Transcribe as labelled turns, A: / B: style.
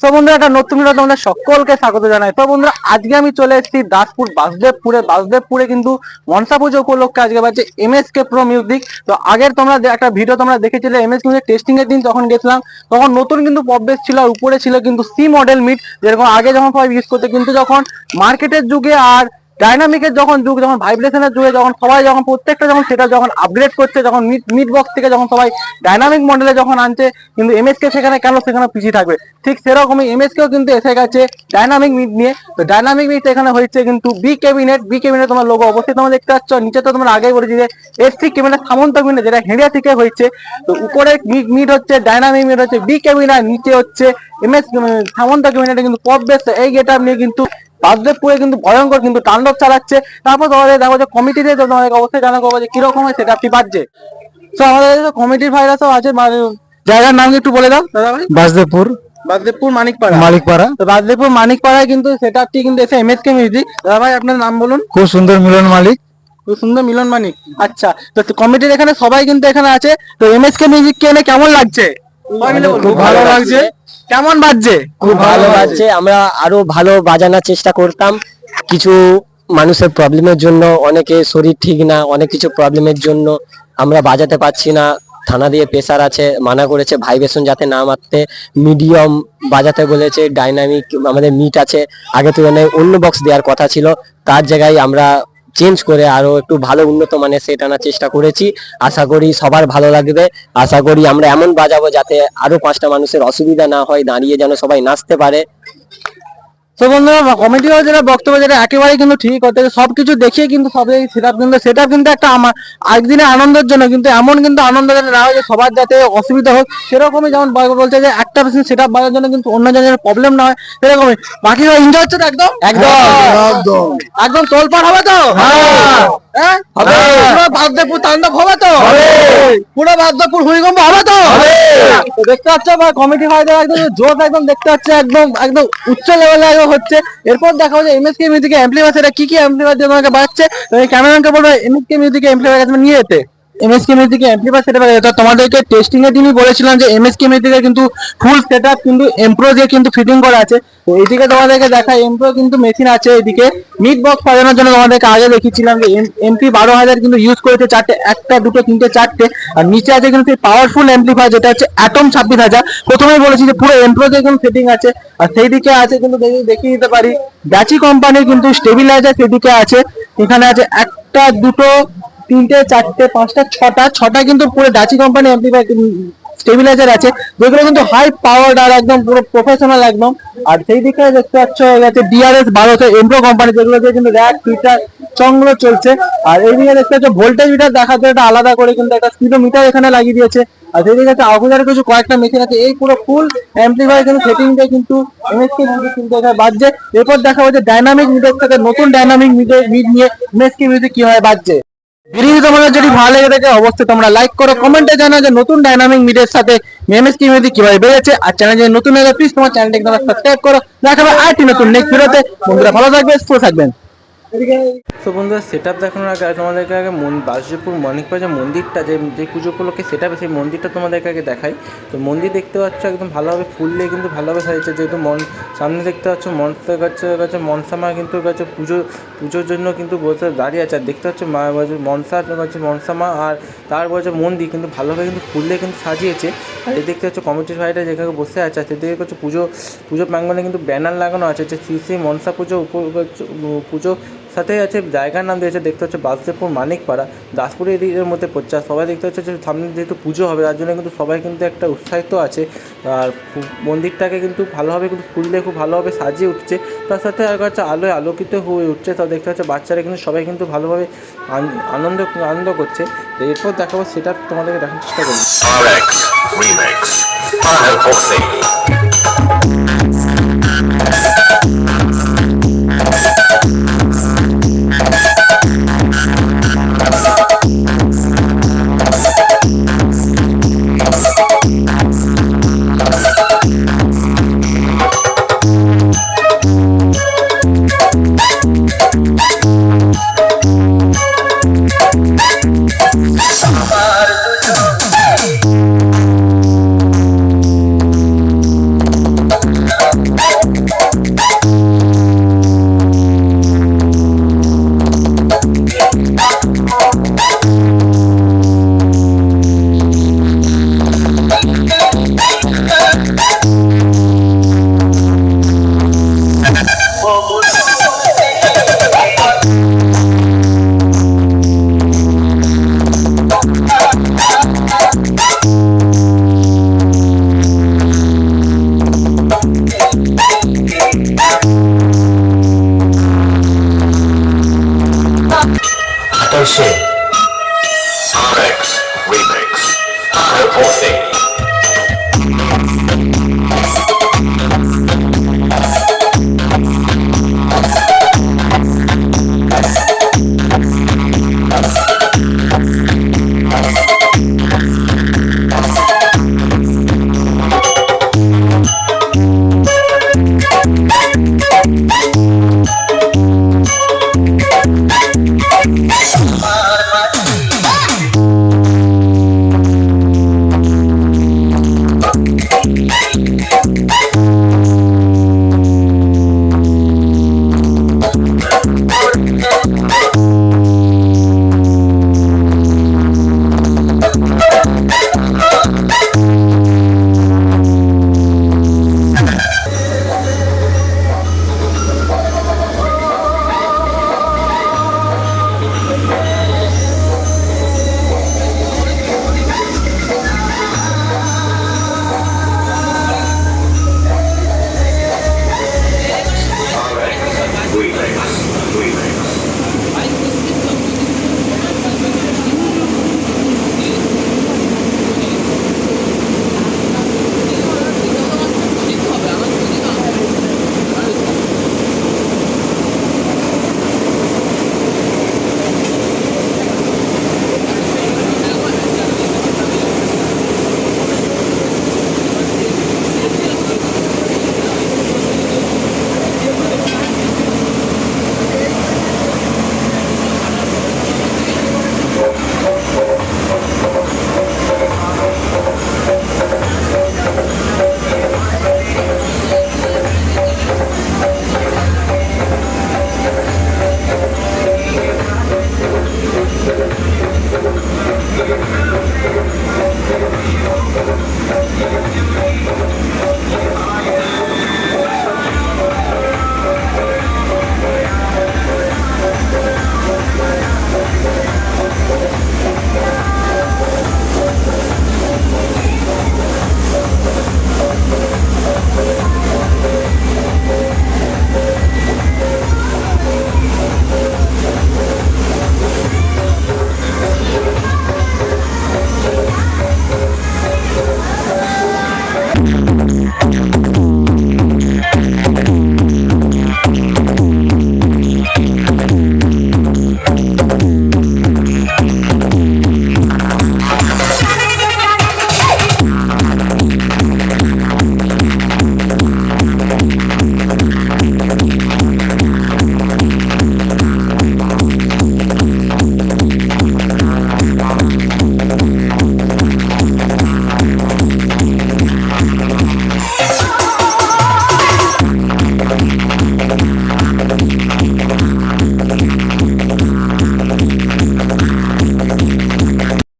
A: তো বন্ধুরা একটা নতুন ভিডিও তোমাদের সকলকে স্বাগত জানাই। তো বন্ধুরা আজকে আমি চলে এসেছি দাসপুর বাসুদেবপুরে কিন্তু মনসা পুজো উপলক্ষে আজকে বাজছে এমএসকে প্রো মিউজিক। তো আগের তোমরা একটা ভিডিও তোমরা দেখেছিলে এমএস মিউজিক টেস্টিং এর দিন, তখন গেছিলাম, তখন নতুন কিন্তু পপ বেস ছিল আর উপরে ছিল কিন্তু সি মডেল মিট, যেরকম আগে যখন সবাই ইউজ করতে, কিন্তু যখন মার্কেটের যুগে আর ডাইনামিকের যখন যুগ, যখন ভাইব্রেশনের যুগে, যখন সবাই যখন প্রত্যেকটা যখন সেটা যখন আপগ্রেড করছে, যখন মিড বক্স থেকে যখন সবাই ডাইনামিক মডেলে যখন আনছে, কিন্তু এমএসকে সেখানে কেন সেখানে পিছিয়ে থাকবে? ঠিক সেরকমই এমএসকেও কিন্তু এসে গেছে ডাইনামিক মিড নিয়ে। তো ডাইনামিক মিড এখানে হয়েছে কিন্তু বি ক্যাবিনেট তোমার লোগো অবশ্যই তোমরা দেখতে পাচ্ছ। নিচে তো তোমরা আগেই বলেছি যে এসসি ক্যাবিনেট সামন্ত ক্যাবিনেট, যেটা হেঁড়িয়া থেকে হয়েছে। তো উপরে মিড হচ্ছে ডাইনামিক মিড হচ্ছে বি ক্যাবিনেট, নিচে হচ্ছে এমএস সামন্ত ক্যাবিনেটে কিন্তু পপ বেস। এই গেটআপ নিয়ে কিন্তু বাসুদেবপুরে কিন্তু ভয়ঙ্কর কিন্তু তাণ্ডব চালাচ্ছে। তারপর তোমাদের দেখো যে কমিটিতে তোমাদের অবশ্যই জানা করবো যে কিরকম হয় সেটা আপনি বাজছে। তো আমাদের কমিটির ভাইরা সব আছে, জায়গার নাম একটু বলে দাও দাদা ভাই। বাসুদেবপুর মানিকপাড়া। তো বাসুদেবপুর মানিকপাড়ায় কিন্তু সেটআপটি কিন্তু এসে এমএসকে মিউজিক। দাদা ভাই আপনার নাম বলুন।
B: খুব সুন্দর মিলন মালিক।
A: খুব সুন্দর মিলন মানিক। আচ্ছা, তো কমিটির এখানে সবাই কিন্তু এখানে আছে। তো এমএসকে মিউজিক কে এনে কেমন লাগছে?
B: খুব ভালো লাগছে।
A: কেমন বাজছে?
C: খুব ভালো বাজছে। আমরা আরো ভালো বাজানোর চেষ্টা করতাম, কিছু মানুষের প্রবলেমের জন্য, অনেকে শরীর ঠিক না, অনেক কিছু প্রবলেমের জন্য আমরা বাজাতে পারছি না। থানা দিয়ে প্রেসার আছে, মানা করেছে ভাইব্রেশন যাতে না মারতে, মিডিয়াম বাজাতে বলেছে। ডাইনামিক আমাদের মিট আছে, আগে তুলনায় অন্য বক্স দেওয়ার কথা ছিল, তার জায়গায় আমরা চেঞ্জ করে আরো একটু ভালো উন্নত মানের সেট আনার চেষ্টা করেছি। আশা করি সবার ভালো লাগবে। আশা করি আমরা এমন বাজাবো যাতে আরো 5টা মানুষের অসুবিধা না হয়, দাঁড়িয়ে যেন সবাই নাচতে পারে।
A: তো বন্ধুরা কমিটিও যেটা বক্তব্য, যেটা একেবারে কিন্তু ঠিক হতে সবকিছু দেখিয়ে কিন্তু সবাই সেটা কিন্তু একটা আমার একদিনের আনন্দের জন্য, কিন্তু এমন কিন্তু আনন্দ যাতে না হয় যে সবার যাতে অসুবিধা হোক, সেরকমই যেমন বলছে যে একটা মেশিন সেট আপ বাজার জন্য কিন্তু অন্য জনের প্রবলেম না হয়, সেরকমই বাকি এনজয় হচ্ছে তো একদম
C: একদম
B: একদম
A: একদম তোলপাড় হবে তো। হ্যাঁ
B: হবে।
A: পুরো বাসুদেবপুর তাণ্ডব হবে তো। পুরো বাসুদেবপুর ভূমিকম্প হবে তো। তো দেখতে পাচ্ছ কমিটি ভাইদের একদম জোশ একদম দেখতে পাচ্ছে, একদম একদম উচ্চ লেভেলে একদম হচ্ছে। এরপর দেখা যাচ্ছে এমএসকে মিউজিক এমপ্লিফায়ার, সেটা কি কি এমপ্লিফায়ার দিয়ে তোমাকে বাজছে। তো এই ক্যামেরাম্যানকে বলবো এমএসকে মিউজিক এমপ্লিফায়ার কাছে নিয়ে যেতে। এমএসকে মিউজিক এমপ্লিফায়ার সেটা বাজে। তো তোমাদেরকে টেস্টিং এর দিনই বলেছিলাম যে এমএসকে মিউজিকের কিন্তু ফুল সেটআপ কিন্তু এমপ্রো দিয়ে কিন্তু ফিটিং করা আছে। তো এইদিকে তোমাদেরকে দেখা এমপ্রো কিন্তু মেশিন আছে, এদিকে মিড বক্স বাজানোর জন্য তোমাদেরকে আগে দেখিয়েছিলাম যে এমপি 12,000 কিন্তু ইউজ করেছে চারটে, একটা দুটো তিনটে চারটে। আর নিচে আছে কিন্তু পাওয়ারফুল এমপ্লিফায়ার, যেটা হচ্ছে অ্যাটম 26,000। প্রথমেই বলেছি যে পুরো এমপ্রো দিয়ে কিন্তু সেটিং আছে। আর সেই দিকে আছে কিন্তু দেখিয়ে দিতে পারি ব্যাচি কোম্পানির কিন্তু স্টেবিলাইজার, সেদিকে আছে। এখানে আছে একটা দুটো তিনটে চারটে পাঁচটা ছটা কিন্তু পুরো ডাচি কোম্পানি এমপ্লিফায়ার স্টেবিলাইজার আছে, যেগুলো কিন্তু হাই পাওয়ার আর একদম পুরো প্রফেশনাল একদম। আর সেই দিকে দেখতে পাচ্ছ গেছে ডিআরএস 1200 এমপ্রো কোম্পানি, যেগুলো দিয়ে কিন্তু র্যাক ফিটার চংগুলো চলছে। আর এইদিকে দেখতে পাচ্ছ ভোল্টেজ মিটার দেখাতে একটা আলাদা করে কিন্তু একটা স্পিডোমিটার এখানে লাগিয়ে দিয়েছে। আর সেদিকে একটা আগুজারের কিছু কয়েকটা মেশিন আছে। এই পুরো ফুল এমপ্লিফায়ার কিন্তু সেটিং দিয়ে কিন্তু এমএসকে মিউজিক কিন্তু এখানে বাজছে। এরপর দেখা হচ্ছে ডাইনামিক মিটার থেকে নতুন ডাইনামিক মিড নিয়ে এমএসকে মিউজিক কিভাবে বাজছে। ভিডিও তোমাদের যদি ভালো লেগে থাকে অবশ্যই তোমরা লাইক করো, কমেন্টে জানাও যে নতুন ডাইনামিক মিডের সাথে এমএসকে মিউজিক কিভাবে বেড়েছে। আর চ্যানেল যদি নতুন হলে প্লিজ তোমার চ্যানেলটাকে তোমরা সাবস্ক্রাইব করো। দেখা হবে আরেকটি নতুন নেক্সট ভিডিওতে। বন্ধুরা ভালো থাকবে, সুস্থ থাকবেন।
D: তো বন্ধুরা সেট আপ দেখানোর আগে তোমাদেরকে আগে বাসুদেবপুর মানিকপাড়া যে মন্দিরটা, যে পুজো উপলক্ষে সেট আপে, সেই মন্দিরটা তোমাদেরকে আগে দেখাই। তো মন্দির দেখতে পাচ্ছ একদম ভালোভাবে ফুল দিয়ে কিন্তু ভালোভাবে সাজিয়েছে। যেহেতু সামনে দেখতে পাচ্ছ মনসা কাছে মনসামা কিন্তু কাছে পুজোর জন্য কিন্তু বসে দাঁড়িয়ে আছে। আর দেখতে পাচ্ছ মনসামা আর তার বলছে মন্দির কিন্তু ভালোভাবে কিন্তু ফুল দিয়ে কিন্তু সাজিয়েছে। আর এই দেখতে পাচ্ছ কমিটির ভাইটা যেখানে বসে আছে, আর সেদিকে হচ্ছে পুজো প্রাঙ্গণে কিন্তু ব্যানার লাগানো আছে যে শ্রী মনসা পুজো সাথে আছে জায়গার নাম দিয়েছে। দেখতে হচ্ছে বাসুদেবপুর মানিকপাড়া, দাসপুর এর মধ্যে পড়ছে। আর সবাই দেখতে হচ্ছে যে সামনে যেহেতু পুজো হবে, তার জন্য কিন্তু সবাই কিন্তু একটা উৎসাহিত আছে। আর মন্দিরটাকে কিন্তু ভালোভাবে কিন্তু ফুল দিয়ে খুব ভালোভাবে সাজিয়ে উঠছে, তার সাথে আর হচ্ছে আলোয় আলোকিত হয়ে উঠছে। তা দেখতে হচ্ছে বাচ্চারা কিন্তু সবাই কিন্তু ভালোভাবে আনন্দ করছে। এরপর দেখাবো সেটা তোমাদেরকে দেখার চেষ্টা করি।
E: RX Remix. Reporting.